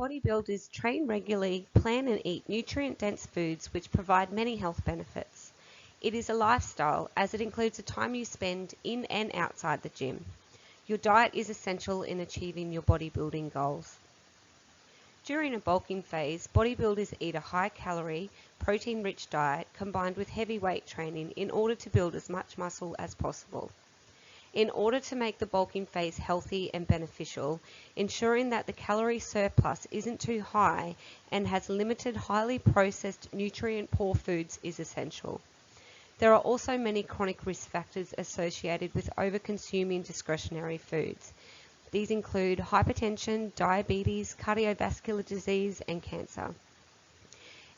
Bodybuilders train regularly, plan and eat nutrient-dense foods which provide many health benefits. It is a lifestyle as it includes the time you spend in and outside the gym. Your diet is essential in achieving your bodybuilding goals. During a bulking phase, bodybuilders eat a high-calorie, protein-rich diet combined with heavy weight training in order to build as much muscle as possible. In order to make the bulking phase healthy and beneficial, ensuring that the calorie surplus isn't too high and has limited highly processed nutrient-poor foods is essential. There are also many chronic risk factors associated with over-consuming discretionary foods. These include hypertension, diabetes, cardiovascular disease, and cancer.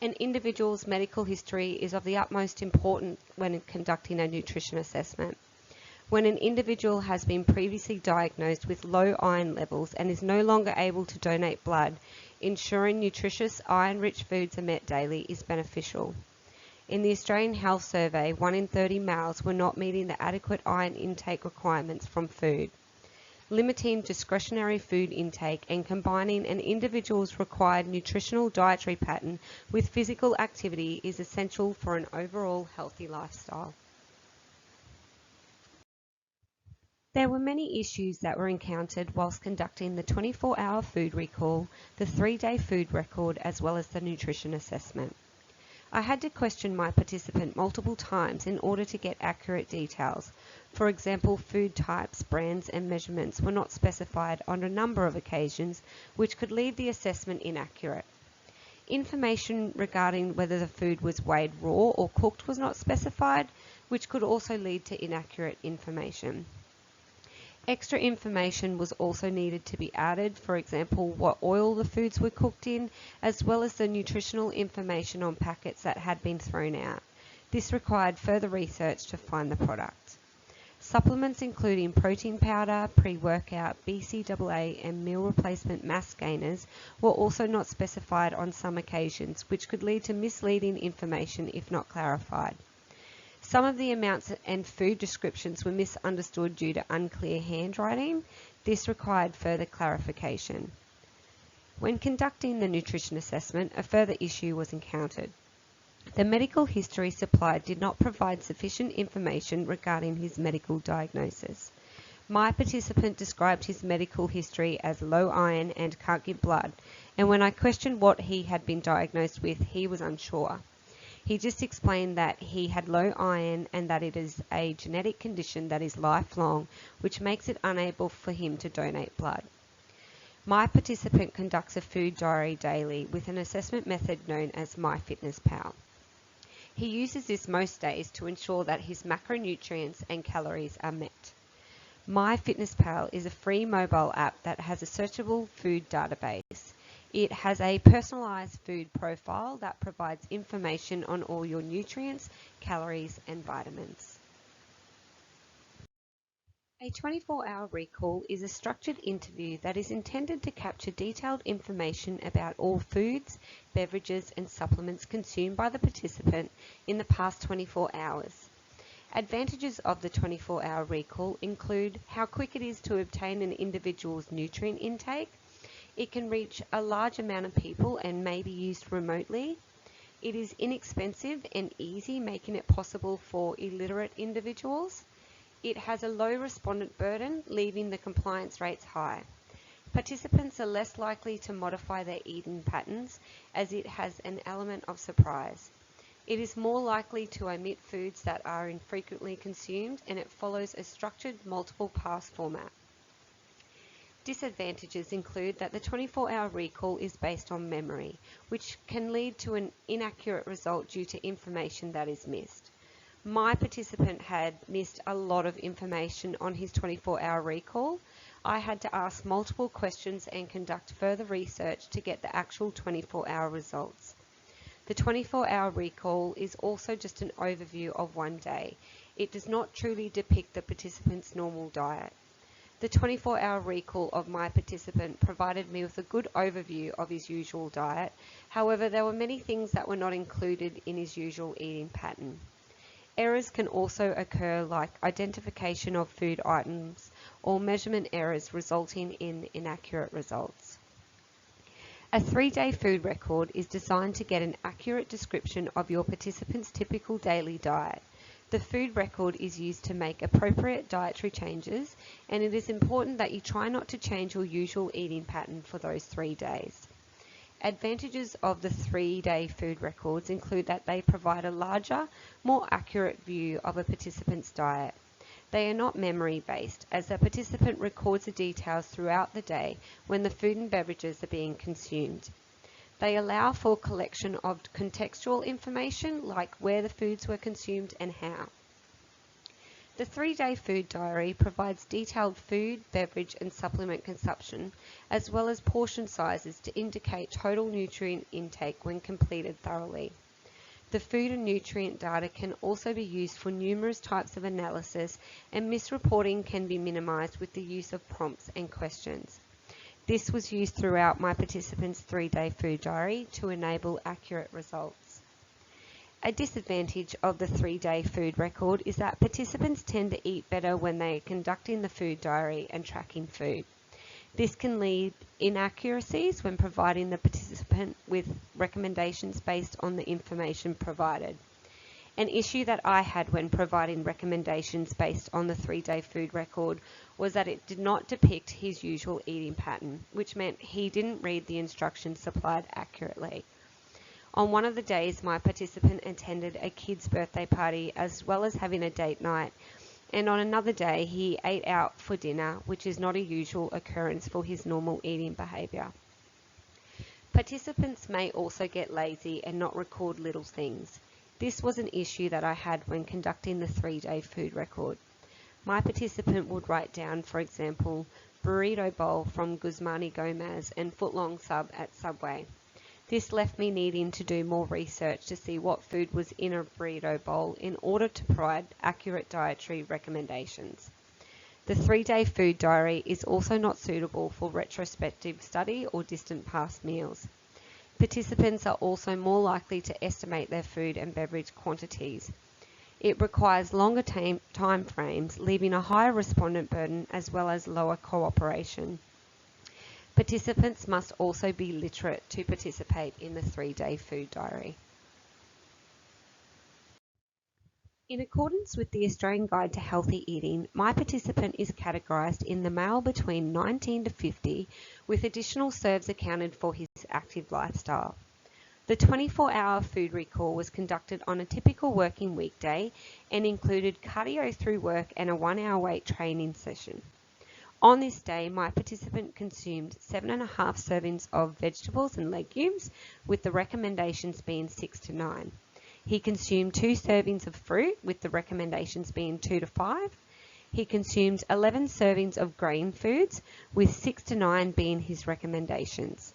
An individual's medical history is of the utmost importance when conducting a nutrition assessment. When an individual has been previously diagnosed with low iron levels and is no longer able to donate blood, ensuring nutritious iron-rich foods are met daily is beneficial. In the Australian Health Survey, 1 in 30 males were not meeting the adequate iron intake requirements from food. Limiting discretionary food intake and combining an individual's required nutritional dietary pattern with physical activity is essential for an overall healthy lifestyle. There were many issues that were encountered whilst conducting the 24-hour food recall, the 3-day food record, as well as the nutrition assessment. I had to question my participant multiple times in order to get accurate details. For example, food types, brands and measurements were not specified on a number of occasions, which could leave the assessment inaccurate. Information regarding whether the food was weighed raw or cooked was not specified, which could also lead to inaccurate information. Extra information was also needed to be added, for example, what oil the foods were cooked in, as well as the nutritional information on packets that had been thrown out. This required further research to find the product. Supplements including protein powder, pre-workout, BCAA and meal replacement mass gainers were also not specified on some occasions, which could lead to misleading information if not clarified. Some of the amounts and food descriptions were misunderstood due to unclear handwriting. This required further clarification. When conducting the nutrition assessment, a further issue was encountered. The medical history supplied did not provide sufficient information regarding his medical diagnosis. My participant described his medical history as low iron and can't give blood, and when I questioned what he had been diagnosed with, he was unsure. He just explained that he had low iron and that it is a genetic condition that is lifelong, which makes it unable for him to donate blood. My participant conducts a food diary daily with an assessment method known as MyFitnessPal. He uses this most days to ensure that his macronutrients and calories are met. MyFitnessPal is a free mobile app that has a searchable food database. It has a personalised food profile that provides information on all your nutrients, calories and vitamins. A 24-hour recall is a structured interview that is intended to capture detailed information about all foods, beverages and supplements consumed by the participant in the past 24 hours. Advantages of the 24-hour recall include how quick it is to obtain an individual's nutrient intake. It can reach a large amount of people and may be used remotely. It is inexpensive and easy, making it possible for illiterate individuals. It has a low respondent burden, leaving the compliance rates high. Participants are less likely to modify their eating patterns as it has an element of surprise. It is more likely to omit foods that are infrequently consumed, and it follows a structured multiple pass format. Disadvantages include that the 24-hour recall is based on memory, which can lead to an inaccurate result due to information that is missed. My participant had missed a lot of information on his 24-hour recall. I had to ask multiple questions and conduct further research to get the actual 24-hour results. The 24-hour recall is also just an overview of one day. It does not truly depict the participant's normal diet. The 24-hour recall of my participant provided me with a good overview of his usual diet. However, there were many things that were not included in his usual eating pattern. Errors can also occur, like identification of food items or measurement errors resulting in inaccurate results. A 3-day food record is designed to get an accurate description of your participant's typical daily diet. The food record is used to make appropriate dietary changes, and it is important that you try not to change your usual eating pattern for those 3 days. Advantages of the 3-day food records include that they provide a larger, more accurate view of a participant's diet. They are not memory-based, as the participant records the details throughout the day when the food and beverages are being consumed. They allow for collection of contextual information like where the foods were consumed and how. The 3-day food diary provides detailed food, beverage and supplement consumption, as well as portion sizes to indicate total nutrient intake when completed thoroughly. The food and nutrient data can also be used for numerous types of analysis, and misreporting can be minimised with the use of prompts and questions. This was used throughout my participants' 3-day food diary to enable accurate results. A disadvantage of the 3-day food record is that participants tend to eat better when they are conducting the food diary and tracking food. This can lead inaccuracies when providing the participant with recommendations based on the information provided. An issue that I had when providing recommendations based on the 3-day food record was that it did not depict his usual eating pattern, which meant he didn't read the instructions supplied accurately. On one of the days, my participant attended a kid's birthday party as well as having a date night, and on another day he ate out for dinner, which is not a usual occurrence for his normal eating behaviour. Participants may also get lazy and not record little things. This was an issue that I had when conducting the 3-day food record. My participant would write down, for example, burrito bowl from Guzmani Gomez and footlong sub at Subway. This left me needing to do more research to see what food was in a burrito bowl in order to provide accurate dietary recommendations. The 3-day food diary is also not suitable for retrospective study or distant past meals. Participants are also more likely to estimate their food and beverage quantities. It requires longer time frames, leaving a higher respondent burden as well as lower cooperation. Participants must also be literate to participate in the 3-day food diary. In accordance with the Australian Guide to Healthy Eating, my participant is categorised in the male between 19 to 50, with additional serves accounted for his active lifestyle. The 24-hour food recall was conducted on a typical working weekday and included cardio through work and a 1-hour weight training session. On this day, my participant consumed 7.5 servings of vegetables and legumes, with the recommendations being 6 to 9. He consumed 2 servings of fruit, with the recommendations being 2 to 5. He consumed 11 servings of grain foods, with 6 to 9 being his recommendations.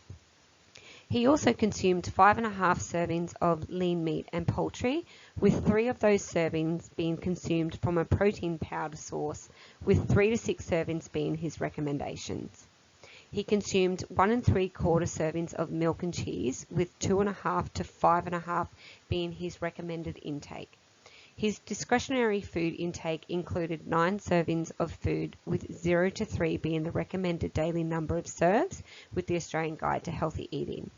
He also consumed 5.5 servings of lean meat and poultry, with 3 of those servings being consumed from a protein powder source, with 3 to 6 servings being his recommendations. He consumed 1 3/4 servings of milk and cheese, with 2.5 to 5.5 being his recommended intake. His discretionary food intake included 9 servings of food, with 0 to 3 being the recommended daily number of serves with the Australian Guide to Healthy Eating.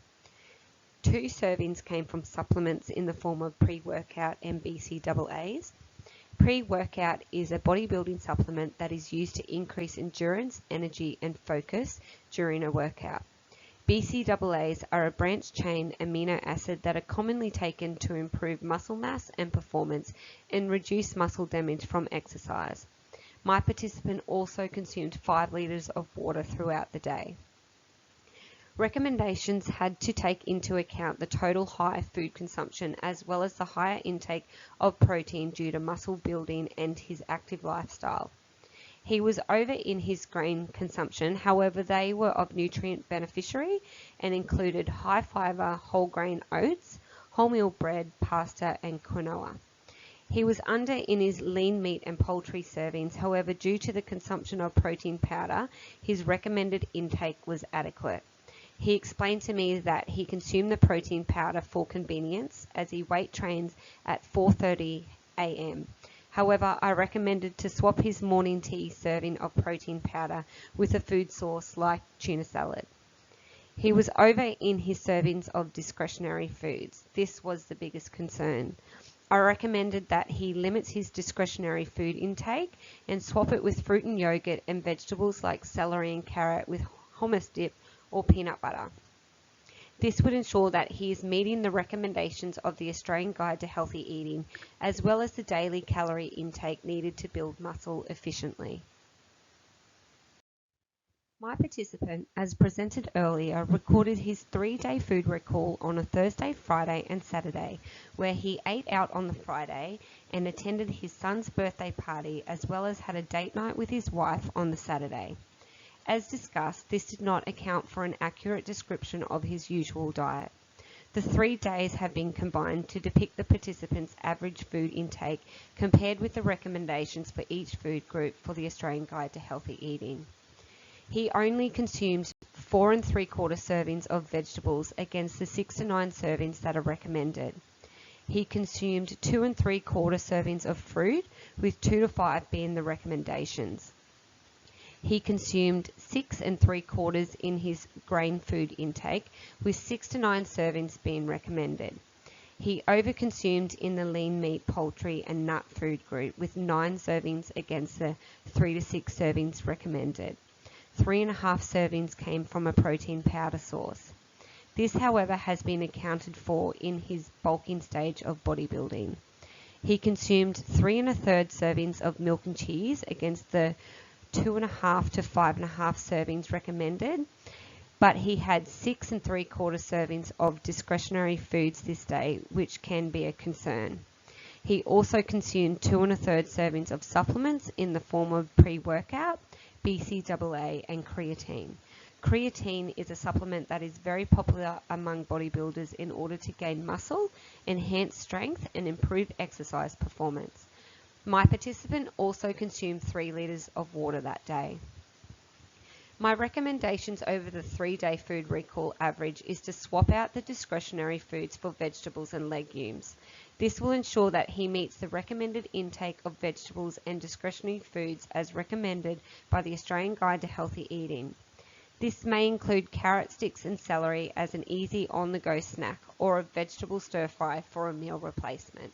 2 servings came from supplements in the form of pre-workout and BCAAs. Pre-workout is a bodybuilding supplement that is used to increase endurance, energy and focus during a workout. BCAAs are a branched-chain amino acid that are commonly taken to improve muscle mass and performance and reduce muscle damage from exercise. My participant also consumed 5 litres of water throughout the day. Recommendations had to take into account the total high food consumption as well as the higher intake of protein due to muscle building and his active lifestyle. He was over in his grain consumption, however they were of nutrient beneficiary and included high fibre whole grain oats, wholemeal bread, pasta and quinoa. He was under in his lean meat and poultry servings, however due to the consumption of protein powder, his recommended intake was adequate. He explained to me that he consumed the protein powder for convenience as he weight trains at 4:30 a.m. However, I recommended to swap his morning tea serving of protein powder with a food source like tuna salad. He was over in his servings of discretionary foods. This was the biggest concern. I recommended that he limits his discretionary food intake and swap it with fruit and yogurt and vegetables like celery and carrot with hummus dip or peanut butter. This would ensure that he is meeting the recommendations of the Australian Guide to Healthy Eating, as well as the daily calorie intake needed to build muscle efficiently. My participant, as presented earlier, recorded his 3-day food recall on a Thursday, Friday and Saturday, where he ate out on the Friday and attended his son's birthday party, as well as had a date night with his wife on the Saturday. As discussed, this did not account for an accurate description of his usual diet. The 3 days have been combined to depict the participant's average food intake compared with the recommendations for each food group for the Australian Guide to Healthy Eating. He only consumes 4 3/4 servings of vegetables against the 6 to 9 servings that are recommended. He consumed 2 3/4 servings of fruit, with 2 to 5 being the recommendations. He consumed 6 3/4 in his grain food intake, with 6 to 9 servings being recommended. He overconsumed in the lean meat, poultry and nut food group, with 9 servings against the 3 to 6 servings recommended. 3.5 servings came from a protein powder source. This, however, has been accounted for in his bulking stage of bodybuilding. He consumed 3 1/3 servings of milk and cheese against the 2.5 to 5.5 servings recommended, but he had 6 3/4 servings of discretionary foods this day, which can be a concern. He also consumed 2 1/3 servings of supplements in the form of pre-workout, BCAA and creatine. Creatine is a supplement that is very popular among bodybuilders in order to gain muscle, enhance strength and improve exercise performance. My participant also consumed 3 litres of water that day. My recommendations over the 3-day food recall average is to swap out the discretionary foods for vegetables and legumes. This will ensure that he meets the recommended intake of vegetables and discretionary foods as recommended by the Australian Guide to Healthy Eating. This may include carrot sticks and celery as an easy on-the-go snack, or a vegetable stir-fry for a meal replacement.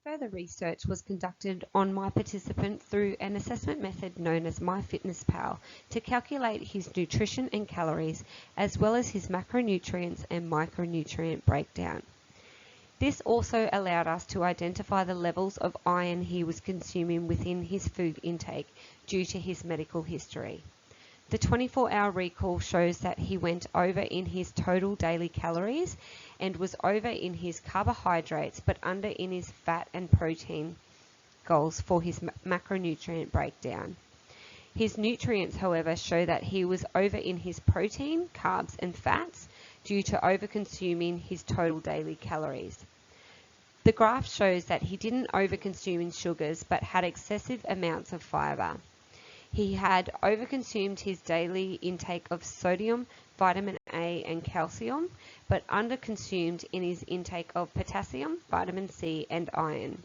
Further research was conducted on my participant through an assessment method known as MyFitnessPal to calculate his nutrition and calories, as well as his macronutrients and micronutrient breakdown. This also allowed us to identify the levels of iron he was consuming within his food intake due to his medical history. The 24-hour recall shows that he went over in his total daily calories and was over in his carbohydrates, but under in his fat and protein goals for his macronutrient breakdown. His nutrients, however, show that he was over in his protein, carbs and fats due to overconsuming his total daily calories. The graph shows that he didn't overconsume in sugars, but had excessive amounts of fibre. He had overconsumed his daily intake of sodium, vitamin A and calcium, but underconsumed in his intake of potassium, vitamin C and iron.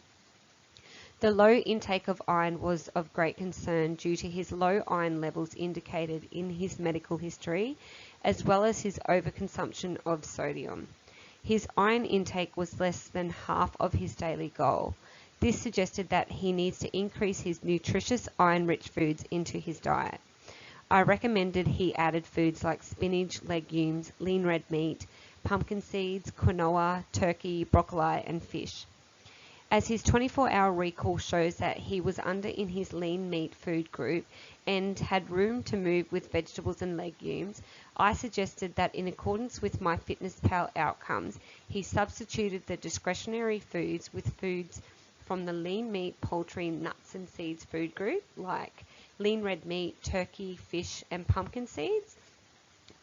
The low intake of iron was of great concern due to his low iron levels indicated in his medical history, as well as his overconsumption of sodium. His iron intake was less than half of his daily goal. This suggested that he needs to increase his nutritious iron-rich foods into his diet. I recommended he added foods like spinach, legumes, lean red meat, pumpkin seeds, quinoa, turkey, broccoli and fish. As his 24-hour recall shows that he was under in his lean meat food group and had room to move with vegetables and legumes, I suggested that in accordance with my MyFitnessPal outcomes, he substituted the discretionary foods with foods from the lean meat, poultry, nuts and seeds food group, like lean red meat, turkey, fish and pumpkin seeds,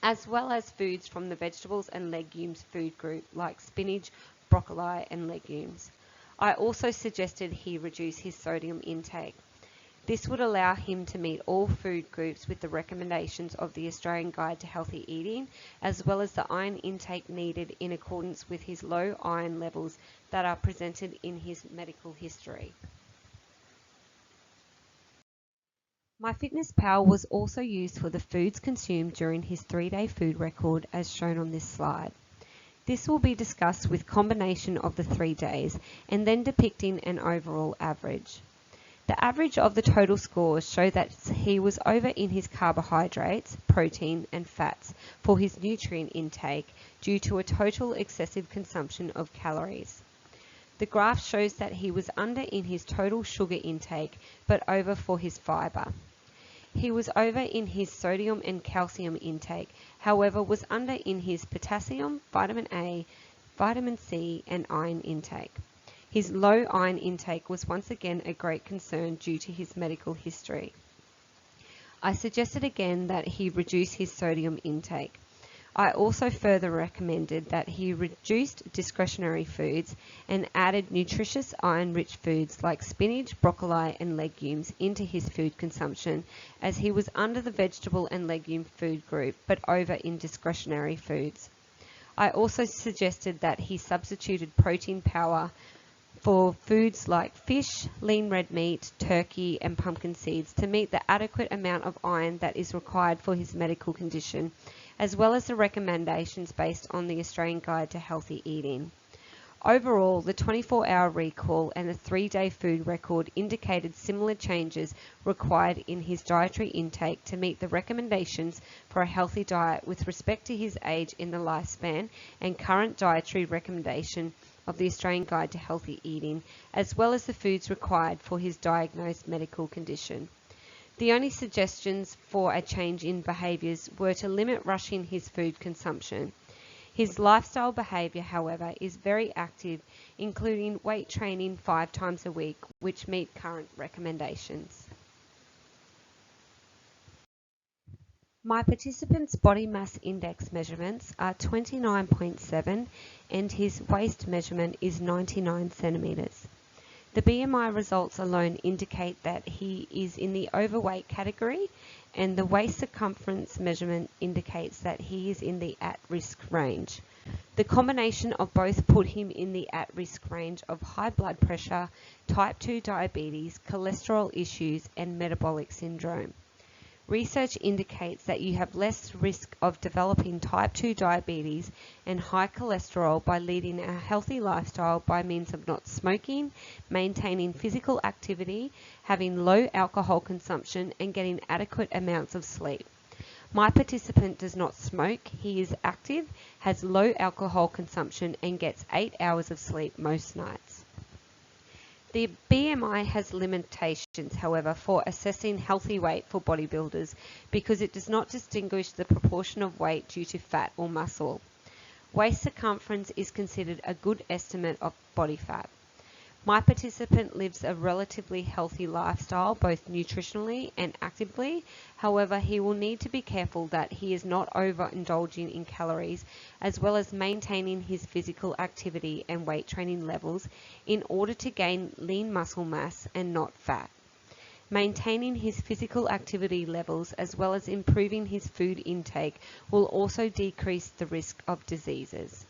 as well as foods from the vegetables and legumes food group, like spinach, broccoli and legumes. I also suggested he reduce his sodium intake. This would allow him to meet all food groups with the recommendations of the Australian Guide to Healthy Eating, as well as the iron intake needed in accordance with his low iron levels that are presented in his medical history. MyFitnessPal was also used for the foods consumed during his 3-day food record as shown on this slide. This will be discussed with combination of the 3 days and then depicting an overall average. The average of the total scores show that he was over in his carbohydrates, protein and fats for his nutrient intake due to a total excessive consumption of calories. The graph shows that he was under in his total sugar intake but over for his fibre. He was over in his sodium and calcium intake, however was under in his potassium, vitamin A, vitamin C and iron intake. His low iron intake was once again a great concern due to his medical history. I suggested again that he reduce his sodium intake. I also further recommended that he reduced discretionary foods and added nutritious iron-rich foods like spinach, broccoli and legumes into his food consumption, as he was under the vegetable and legume food group but over in discretionary foods. I also suggested that he substituted protein powder for foods like fish, lean red meat, turkey and pumpkin seeds to meet the adequate amount of iron that is required for his medical condition, as well as the recommendations based on the Australian Guide to Healthy Eating. Overall, the 24-hour recall and the 3-day food record indicated similar changes required in his dietary intake to meet the recommendations for a healthy diet with respect to his age in the lifespan and current dietary recommendation of the Australian Guide to Healthy Eating, as well as the foods required for his diagnosed medical condition. The only suggestions for a change in behaviours were to limit rushing his food consumption. His lifestyle behaviour, however, is very active, including weight training 5 times a week, which meet current recommendations. My participant's body mass index measurements are 29.7 and his waist measurement is 99 centimetres. The BMI results alone indicate that he is in the overweight category, and the waist circumference measurement indicates that he is in the at-risk range. The combination of both put him in the at-risk range of high blood pressure, type 2 diabetes, cholesterol issues, and metabolic syndrome. Research indicates that you have less risk of developing type 2 diabetes and high cholesterol by leading a healthy lifestyle by means of not smoking, maintaining physical activity, having low alcohol consumption, and getting adequate amounts of sleep. My participant does not smoke, he is active, has low alcohol consumption, and gets 8 hours of sleep most nights. The BMI has limitations, however, for assessing healthy weight for bodybuilders because it does not distinguish the proportion of weight due to fat or muscle. Waist circumference is considered a good estimate of body fat. My participant lives a relatively healthy lifestyle, both nutritionally and actively. However, he will need to be careful that he is not overindulging in calories, as well as maintaining his physical activity and weight training levels in order to gain lean muscle mass and not fat. Maintaining his physical activity levels as well as improving his food intake will also decrease the risk of diseases.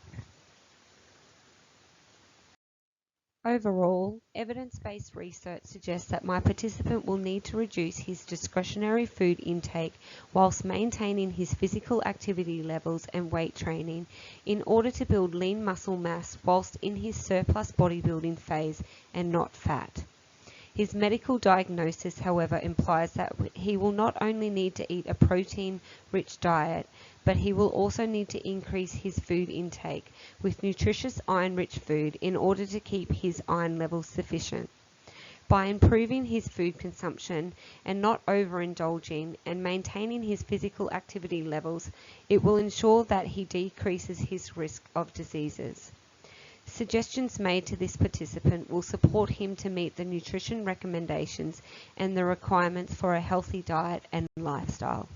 Overall, evidence-based research suggests that my participant will need to reduce his discretionary food intake whilst maintaining his physical activity levels and weight training in order to build lean muscle mass whilst in his surplus bodybuilding phase and not fat. His medical diagnosis, however, implies that he will not only need to eat a protein-rich diet, but he will also need to increase his food intake with nutritious iron-rich food in order to keep his iron levels sufficient. By improving his food consumption and not overindulging and maintaining his physical activity levels, it will ensure that he decreases his risk of diseases. Suggestions made to this participant will support him to meet the nutrition recommendations and the requirements for a healthy diet and lifestyle.